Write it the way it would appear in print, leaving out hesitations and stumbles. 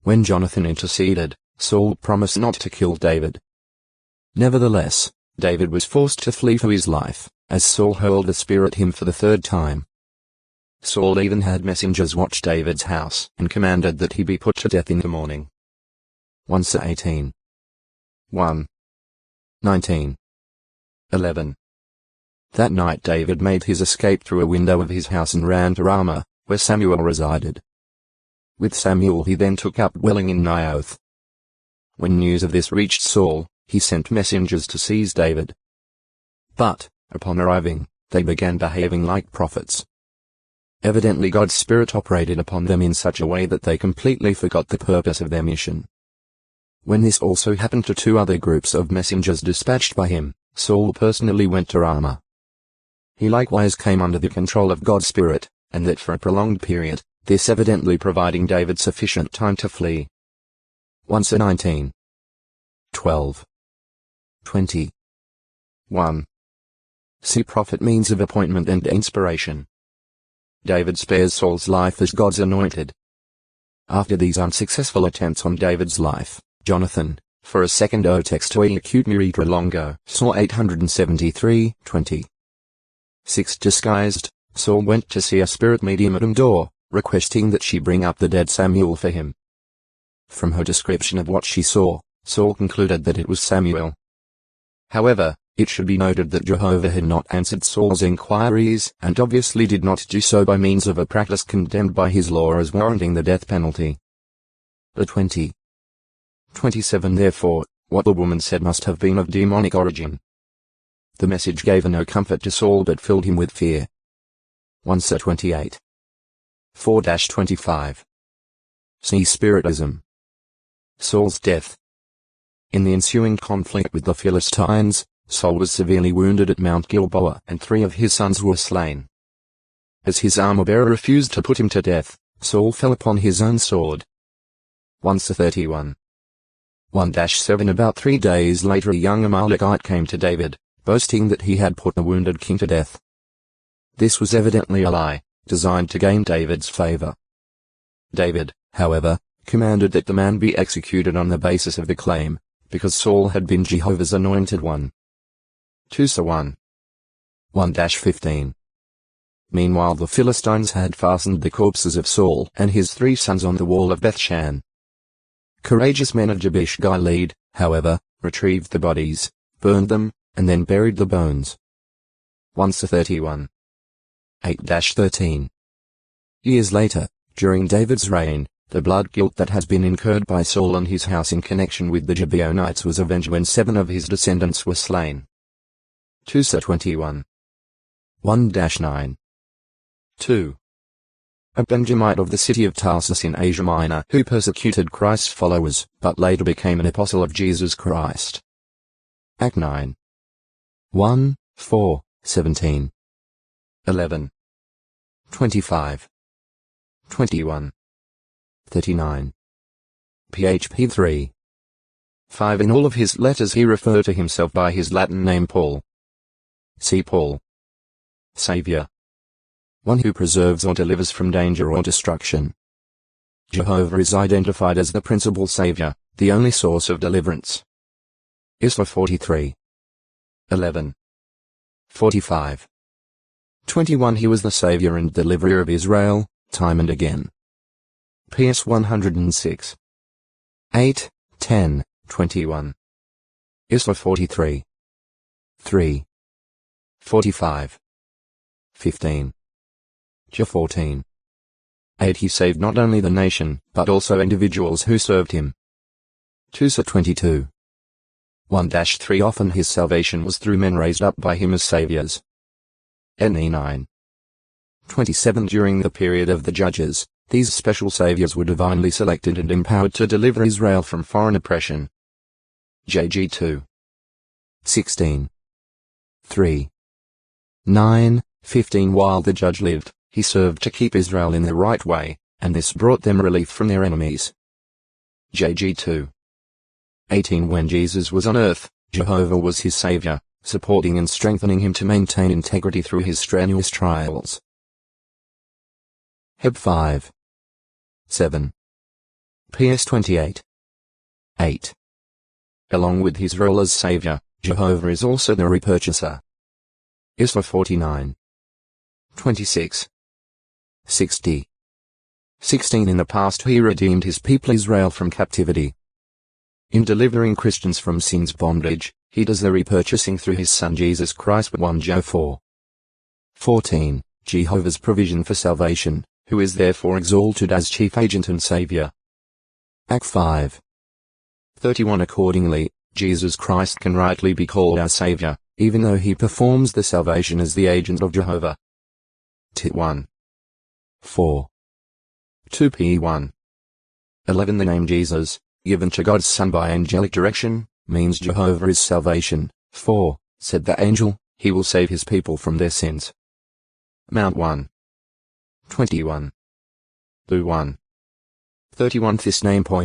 When Jonathan interceded, Saul promised not to kill David. Nevertheless, David was forced to flee for his life, as Saul hurled a spear at him for the third time. Saul even had messengers watch David's house and commanded that he be put to death in the morning. 1 Samuel 18. 1. 19. 11. That night David made his escape through a window of his house and ran to Ramah, where Samuel resided. With Samuel he then took up dwelling in Naioth. When news of this reached Saul, he sent messengers to seize David. But, upon arriving, they began behaving like prophets. Evidently God's Spirit operated upon them in such a way that they completely forgot the purpose of their mission. When this also happened to two other groups of messengers dispatched by him, Saul personally went to Ramah. He likewise came under the control of God's Spirit, and that for a prolonged period, this evidently providing David sufficient time to flee. 1 Samuel 19. 12. 20. 1. See prophet means of appointment and inspiration. David spares Saul's life as God's anointed. After these unsuccessful attempts on David's life, Jonathan, for a second o textoi acute miritra longo, saw 873, 20. 6. Disguised, Saul went to see a spirit medium at door, requesting that she bring up the dead Samuel for him. From her description of what she saw, Saul concluded that it was Samuel. However, it should be noted that Jehovah had not answered Saul's inquiries, and obviously did not do so by means of a practice condemned by his law as warranting the death penalty. The 20. 27. Therefore, what the woman said must have been of demonic origin. The message gave no comfort to Saul but filled him with fear. 1 Samuel 28. 4-25. See Spiritism. Saul's death. In the ensuing conflict with the Philistines, Saul was severely wounded at Mount Gilboa and 3 of his sons were slain. As his armor-bearer refused to put him to death, Saul fell upon his own sword. 1 Samuel 31. 1-7. About 3 days later a young Amalekite came to David, boasting that he had put the wounded king to death. This was evidently a lie, designed to gain David's favor. David, however, commanded that the man be executed on the basis of the claim, because Saul had been Jehovah's anointed one. 2 Samuel 1. 1-15. Meanwhile the Philistines had fastened the corpses of Saul and his 3 sons on the wall of Bethshan. Courageous men of Jabesh Gilead, however, retrieved the bodies, burned them, and then buried the bones. 1 Samuel 31. 8-13. Years later, during David's reign, the blood guilt that has been incurred by Saul and his house in connection with the Gibeonites was avenged when 7 of his descendants were slain. 2 Samuel 21. 1-9. 2. A Benjamite of the city of Tarsus in Asia Minor who persecuted Christ's followers, but later became an apostle of Jesus Christ. Act 9. 1, 4, 17. 11. 25. 21. 39. php 3. 5. In all of his letters he referred to himself by his Latin name Paul. See Paul. Savior. One who preserves or delivers from danger or destruction. Jehovah is identified as the principal Savior, the only source of deliverance. Isra 43. 11. 45. 21. He was the Savior and deliverer of Israel, time and again. PS 106. 8, 10, 21. Isra 43. 3. 45. 15. Jah 14. 8. He saved not only the nation, but also individuals who served him. 2 Samuel 22. 1-3. Often his salvation was through men raised up by him as saviors. NE 9. 27. During the period of the judges, these special saviors were divinely selected and empowered to deliver Israel from foreign oppression. JG 2. 16. 3. 9, 15. While the judge lived, he served to keep Israel in the right way, and this brought them relief from their enemies. JG 2. 18. When Jesus was on earth, Jehovah was his Savior, supporting and strengthening him to maintain integrity through his strenuous trials. Heb 5. 7. PS 28. 8. Along with his role as Savior, Jehovah is also the repurchaser. Isra 49. 26. 60. 16. In the past he redeemed his people Israel from captivity. In delivering Christians from sin's bondage, he does the repurchasing through his Son Jesus Christ. 1 Joe 4. 14. Jehovah's provision for salvation, who is therefore exalted as chief agent and Savior. Act 5. 31. Accordingly, Jesus Christ can rightly be called our Savior, even though he performs the salvation as the agent of Jehovah. Tit 1. 4. 2 P 1. 11. The name Jesus, given to God's Son by angelic direction, means Jehovah is salvation, for, said the angel, he will save his people from their sins. Mount 1. 21. 1. 31. This name point